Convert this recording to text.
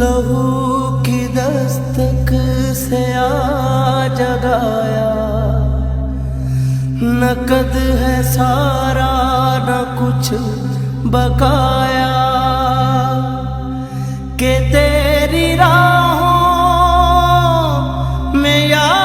लहू की दस्तक से आ जगाया, नकद है सारा न कुछ बकाया, के तेरी राहों में या